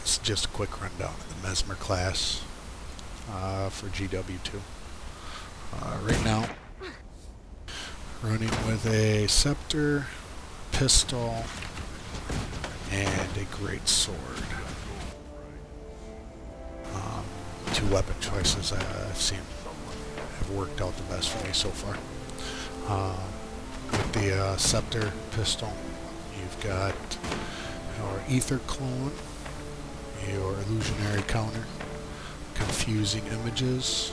It's just a quick rundown of the Mesmer class for GW2. Right now, running with a scepter, pistol, and a great sword. Two weapon choices I've seen have worked out the best for me so far. With the scepter pistol, you've got your ether clone, your illusionary counter, confusing images,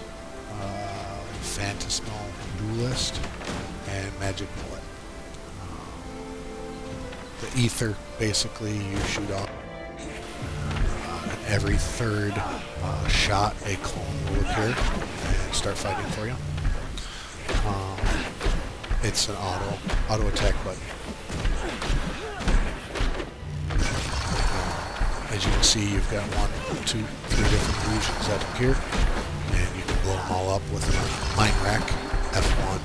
phantasmal duelist, and magic bullet. The ether, basically, you shoot off. Every third shot, a clone will appear and start fighting for you. It's an auto attack button. As you can see, you've got 1, 2, 3 different illusions that appear, and you can blow them all up with a Mind Rack F1.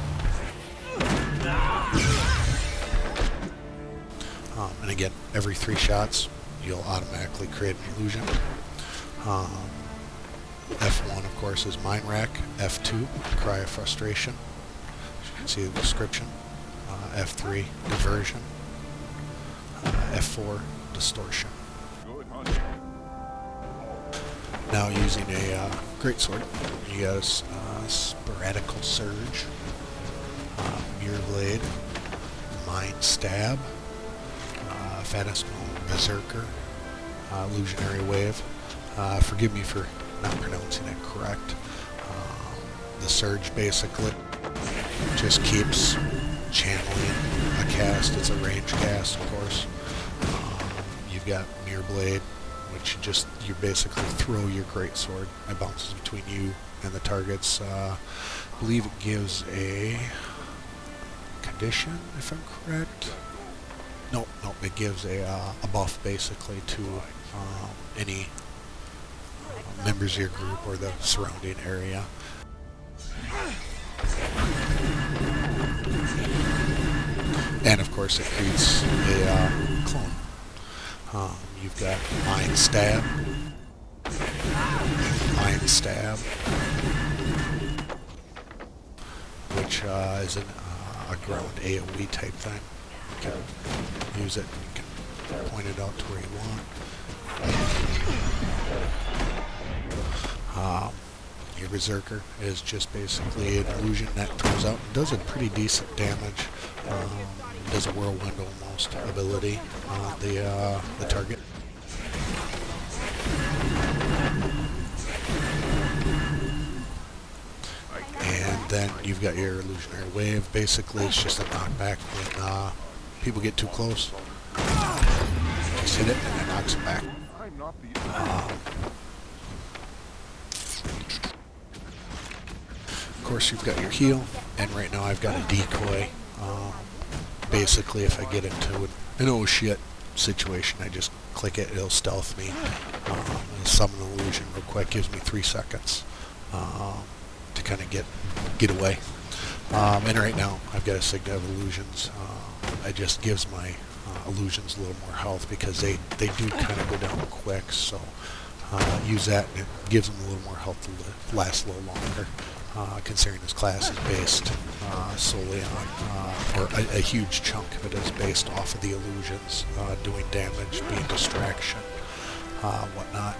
And again, every 3 shots, you'll automatically create an illusion. F1, of course, is Mind Rack. F2, Cry of Frustration. As you can see the description. F3, Diversion. F4, Distortion. Now using a greatsword, you got a Sporadical Surge, Mirror Blade, Mind Stab, Phantasmal Berserker, Illusionary Wave. Forgive me for not pronouncing it correct. The Surge basically just keeps channeling a cast. It's a range cast, of course. You've got Mirror Blade, which you basically throw your greatsword. It bounces between you and the targets. I believe it gives a condition, if I'm correct. Nope, it gives a buff basically to any members of your group or the surrounding area. And of course it creates a clone. You've got Mind Stab, which is a ground AoE type thing. You can use it, you can point it out to where you want. Your Berserker is just basically an illusion that throws out and does a pretty decent damage. Does a whirlwind almost ability on the target. And then you've got your Illusionary Wave. Basically, it's just a knockback when people get too close. Just hit it and it knocks it back. Of course, you've got your heal, and right now I've got a decoy. Basically, if I get into an oh shit situation, I just click it, it'll stealth me. It'll summon an illusion real quick, gives me 3 seconds to kind of get away. And right now, I've got a Signet of Illusions. It just gives my illusions a little more health because they do kind of go down quick, so use that and it gives them a little more health to last a little longer. Considering this class is based solely on, or a huge chunk of it is based off of the illusions, doing damage, being distraction, whatnot.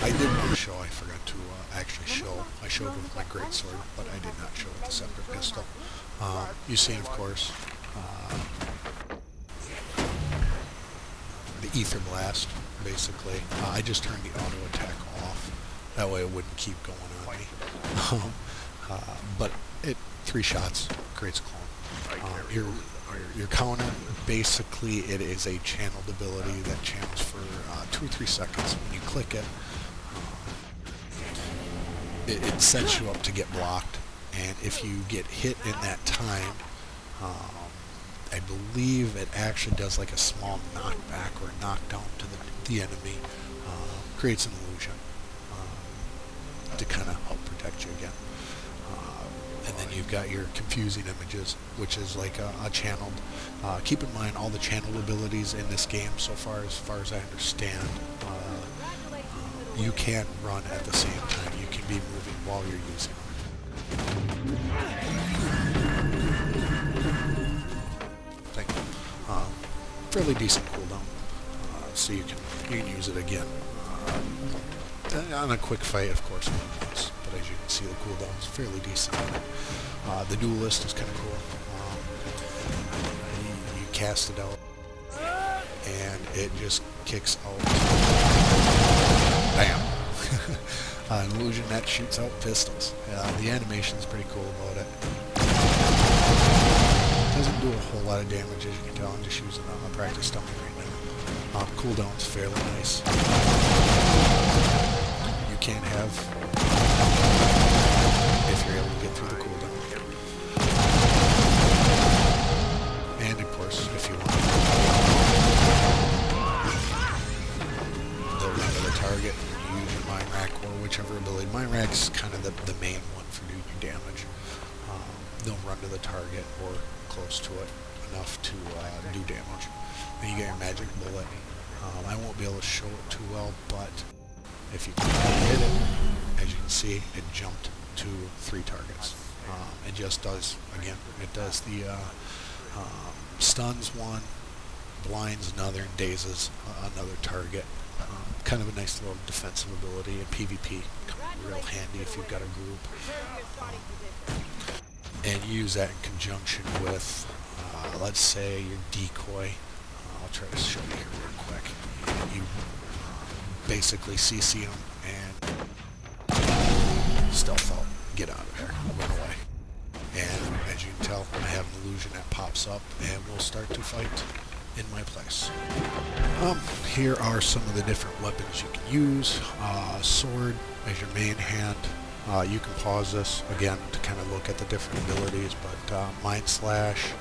I did want to show, I forgot to actually show, I showed with my greatsword, but I did not show with the scepter pistol. You've seen, of course, the Ether Blast, basically. I just turned the auto attack off. That way it wouldn't keep going on me. But 3 shots creates a clone. Your counter, basically it is a channeled ability that channels for 2 or 3 seconds. When you click it, it sets you up to get blocked, and if you get hit in that time, I believe it actually does like a small knockback or a knockdown to the enemy, creates an illusion to kind of help protect you again. And then you've got your confusing images, which is like a channeled. Keep in mind all the channeled abilities in this game so far as I understand, you can run at the same time. You can be moving while you're using them. Thank you. Fairly decent cooldown, so you can use it again on a quick fight, of course. But as you can see, the cooldown is fairly decent on it. The duelist is kind of cool. You cast it out, and it just kicks out. Bam! An illusion that shoots out pistols. The animation's pretty cool about it. Doesn't do a whole lot of damage, as you can tell. I'm just using a practice stomach right now. Cooldown's fairly nice. You can have, if you're able to get through the cooldown. And of course, if you want the run of the target, you use your Mind Rack or whichever ability. Mind Rack's kind of the main one for doing damage. They'll run to the target or close to it enough to do damage. Then you get your magic bullet. I won't be able to show it too well, but if you hit it, as you can see, it jumped to 3 targets. It just does, again, it does the stuns one, blinds another, and dazes another target. Kind of a nice little defensive ability in PvP. Come real handy if you've got a group. And you use that in conjunction with, let's say, your decoy. I'll try to show you here real quick. You basically CC them and stealth out, get out of there, run away. And as you can tell, I have an illusion that pops up and we'll start to fight in my place. Here are some of the different weapons you can use. Sword as your main hand. You can pause this again to kind of look at the different abilities, but Mind Slash,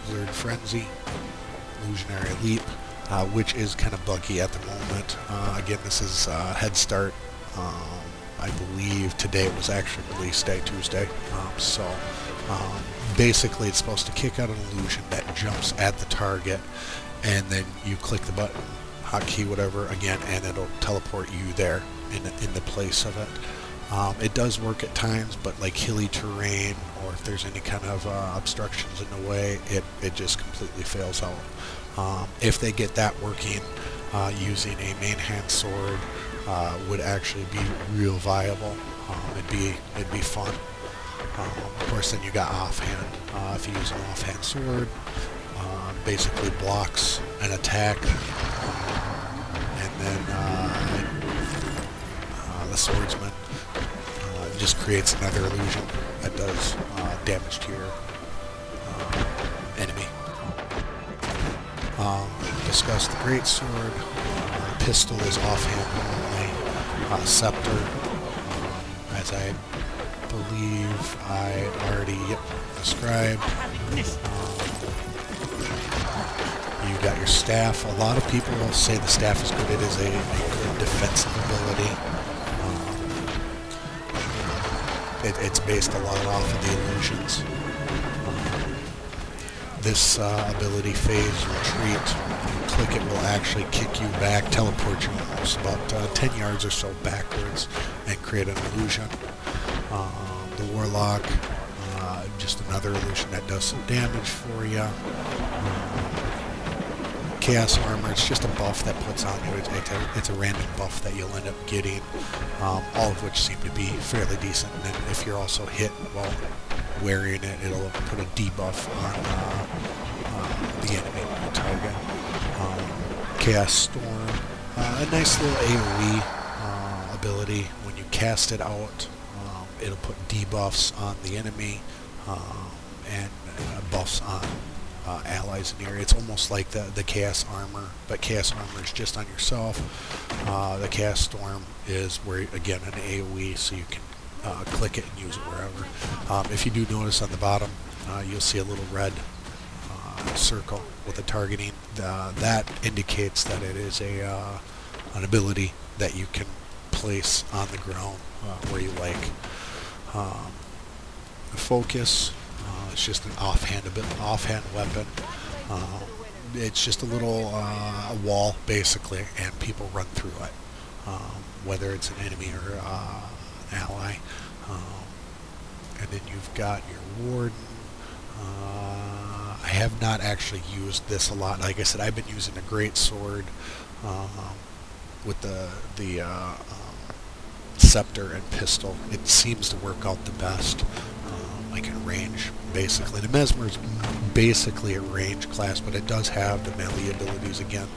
Lurid Frenzy, Illusionary Leap, which is kind of buggy at the moment. Again, this is Head Start. I believe today was actually release day, Tuesday. Basically it's supposed to kick out an illusion that jumps at the target, and then you click the button, hotkey, whatever, again, and it'll teleport you there in the place of it. It does work at times, but like hilly terrain, or if there's any kind of obstructions in the way, it just completely fails out. If they get that working, using a main hand sword would actually be real viable. It'd be fun. Of course, then you got offhand. If you use an offhand sword, basically blocks an attack, and then the swordsman just creates another illusion that does damage to your enemy. Discuss the greatsword. Pistol is offhand only. Scepter, as I believe I already described. You got your staff. A lot of people will say the staff is good. It is a good defensive ability. It's based a lot off of the illusions. This ability, Phase Retreat, when you click it, will actually kick you back, teleport you almost about 10 yards or so backwards, and create an illusion. The Warlock, just another illusion that does some damage for you. Chaos Armor, it's just a buff that puts on you. It's a random buff that you'll end up getting, all of which seem to be fairly decent. And then if you're also hit while wearing it, it'll put a debuff on the enemy target. Chaos Storm, a nice little AoE ability. When you cast it out, it'll put debuffs on the enemy and buffs on allies in the area. It's almost like the Chaos Armor, but Chaos Armor is just on yourself. The Chaos Storm is where, again, an AoE, so you can click it and use it wherever. If you do notice on the bottom, you'll see a little red circle with a targeting. That indicates that it is an ability that you can place on the ground where you like. Focus. It's just an offhand weapon. Uh, it's just a little wall basically, and people run through it, whether it's an enemy or an ally. Um, and then you've got your warden. I have not actually used this a lot. Like I said, I've been using a great sword with the scepter and pistol. It seems to work out the best. I can range basically. The Mesmer is basically a range class, but it does have the melee abilities again,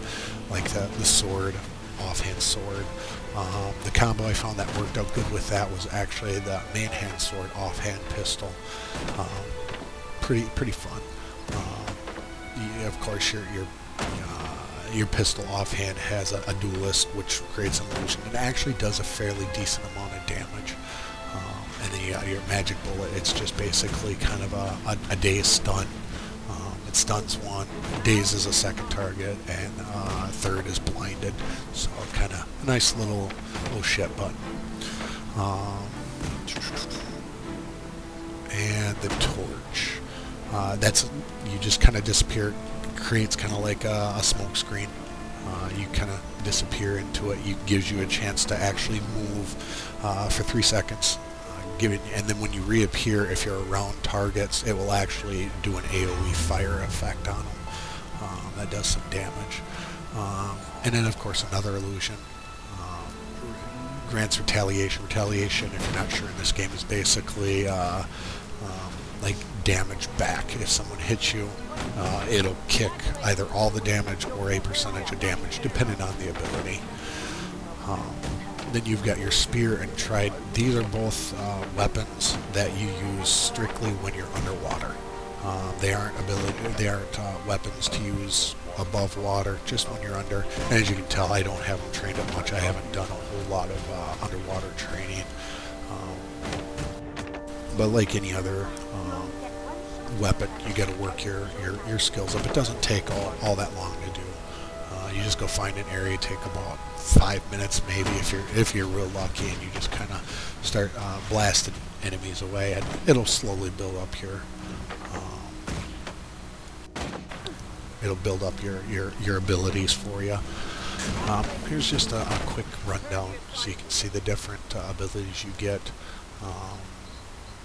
like the sword, offhand sword. The combo I found that worked out good with that was actually the main hand sword, offhand pistol. Pretty fun. Of course, your pistol offhand has a duelist, which creates an illusion. It actually does a fairly decent amount of damage. And then you got your magic bullet. It's just basically kind of a daze stun. It stuns one, dazes a second target, and third is blinded. So kind of a nice little shit button. And the torch. You just kind of disappear. It creates kind of like a smoke screen. You kind of disappear into it. It gives you a chance to actually move for 3 seconds. And then when you reappear, if you're around targets, it will actually do an AoE fire effect on them. That does some damage. And then, of course, another illusion. Grants retaliation. Retaliation, if you're not sure in this game, is basically like damage back. If someone hits you, it'll kick either all the damage or a percentage of damage, depending on the ability. Then you've got your spear and trident. These are both weapons that you use strictly when you're underwater. They aren't weapons to use above water, just when you're under. And as you can tell, I don't have them trained up much. I haven't done a whole lot of underwater training. But like any other weapon, you got to work your skills up. It doesn't take all that long to do. You just go find an area, take about 5 minutes maybe if you're real lucky, and you just kind of start blasting enemies away, and it'll slowly build up your abilities for you. Here's just a quick rundown so you can see the different abilities you get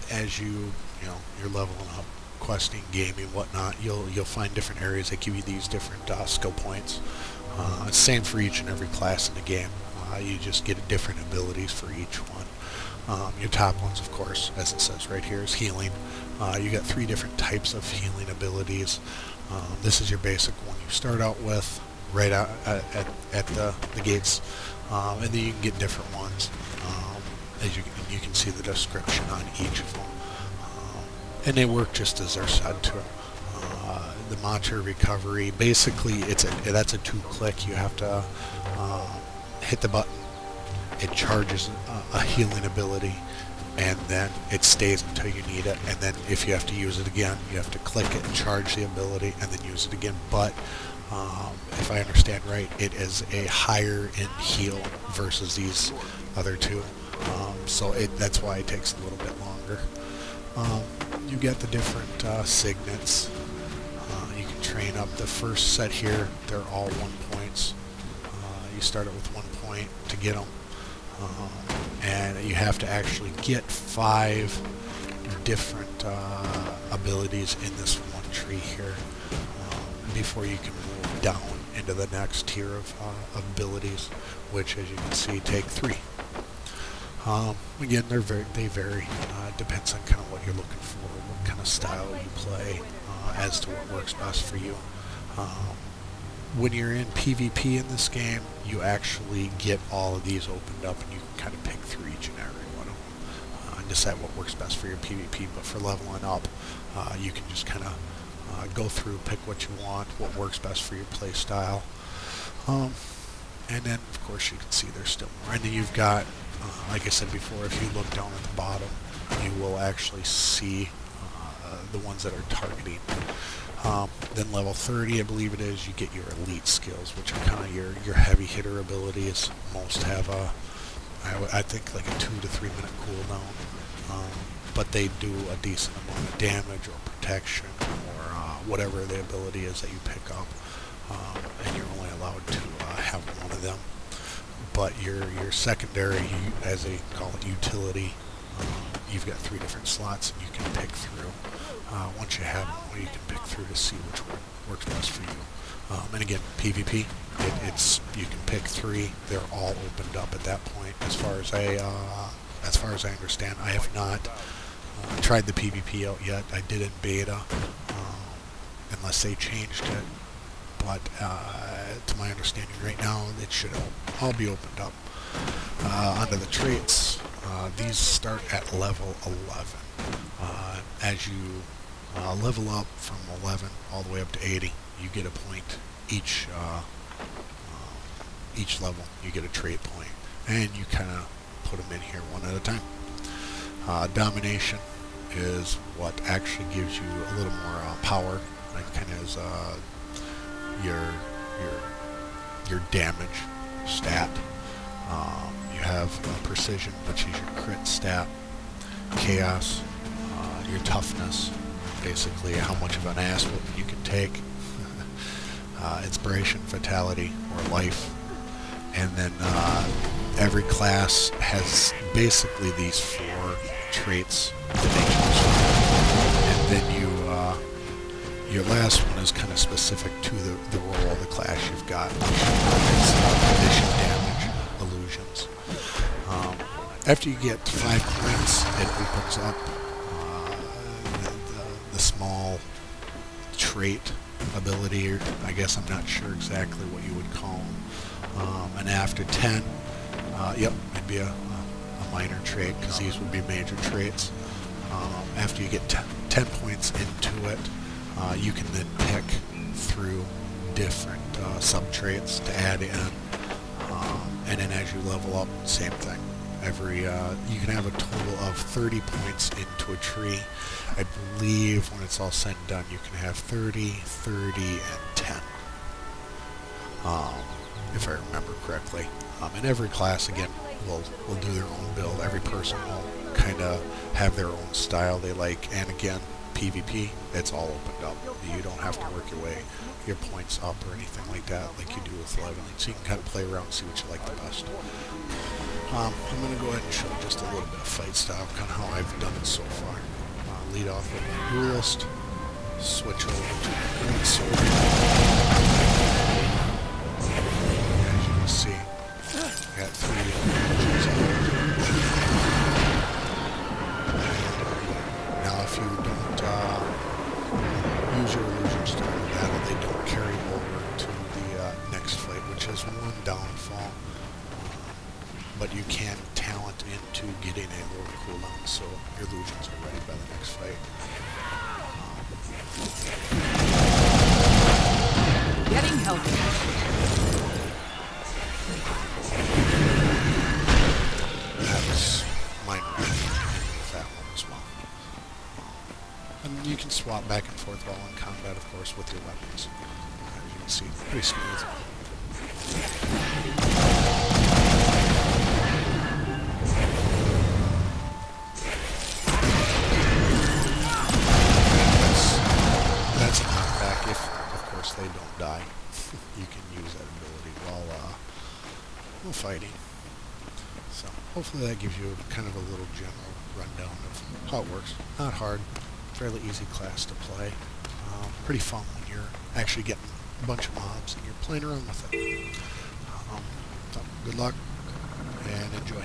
as you're leveling up, questing, gaming, whatnot. You'll find different areas that give you these different skill points. Same for each and every class in the game. You just get different abilities for each one. Your top ones, of course, as it says right here, is healing. You got 3 different types of healing abilities. This is your basic one you start out with right out at the gates, and then you can get different ones. As you can see the description on each of them, and they work just as they're said to. The mantra recovery, basically that's a 2-click. You have to hit the button, it charges a healing ability, and then it stays until you need it, and then if you have to use it again, you have to click it and charge the ability and then use it again. But if I understand right, it is a higher in heal versus these other 2, so that's why it takes a little bit longer. You get the different signets. You can train up. The first set here, they're all 1 points. You start it with 1 point to get them, and you have to actually get 5 different abilities in this one tree here before you can move down into the next tier of abilities, which, as you can see, take 3. Again, they vary. Depends on kind of what you're looking for, what kind of style you play, as to what works best for you. When you're in PvP in this game, you actually get all of these opened up, and you can kind of pick through each and every one of them and decide what works best for your PvP. But for leveling up, you can just kind of go through, pick what you want, what works best for your play style. And then, of course, you can see there's still more. And then you've got, like I said before, if you look down at the bottom, you will actually see the ones that are targeting. Then level 30, I believe it is, you get your elite skills, which are kind of your heavy hitter abilities. Most have I think like a 2 to 3 minute cooldown. but they do a decent amount of damage or protection or whatever the ability is that you pick up, and you're only allowed to have one of them. But your secondary, as they call it, utility, you've got 3 different slots and you can pick through. Once you have them, you can pick through to see which one works best for you. And again, PvP, you can pick 3. They're all opened up at that point. As far as I understand, I have not tried the PvP out yet. I did in beta, unless they changed it. But to my understanding right now, it should all be opened up. Onto the traits, these start at level 11. As you level up from 11 all the way up to 80, you get a point each level. You get a trait point, and you kind of put them in here one at a time. Domination is what actually gives you a little more power. Like kind of is your damage stat. You have precision, which is your crit stat. Chaos, your toughness, basically how much of an ass whooping you can take. Inspiration, vitality, or life. And then every class has basically these 4 traits that they choose from. And then your last one is kind of specific to the role of the class you've got, which is condition, damage, illusions. After you get 5 points, it opens up the small trait ability, or I guess I'm not sure exactly what you would call them. And after 10, yep, it'd be a minor trait, because these would be major traits. After you get 10 points into it, you can then pick through different sub-traits to add in, and then as you level up, same thing. You can have a total of 30 points into a tree. I believe when it's all said and done, you can have 30, 30, and 10, if I remember correctly. And every class, again, will do their own build. Every person will kind of have their own style they like, and again, PvP, it's all opened up. You don't have to work your points up or anything like that like you do with leveling. So you can kind of play around and see what you like the best. I'm going to go ahead and show just a little bit of fight style, kind of how I've done it so far. Lead off with my duelist, switch over to my great sword. As you can see, I got 3 illusions out. Now if you don't use your illusions during the battle, they don't carry over to the next fight, which is one downfall. But you can talent into getting a lower cooldown, so your illusions are ready by the next fight. Getting healthy. That was minor with that one as well. And you can swap back and forth while in combat, of course, with your weapons. As you can see, pretty smooth. That's a knockback if, of course, they don't die. You can use that ability while fighting. So hopefully that gives you kind of a little general rundown of how it works. Not hard, fairly easy class to play. Pretty fun when you're actually getting a bunch of mobs and you're playing around with it. So good luck and enjoy.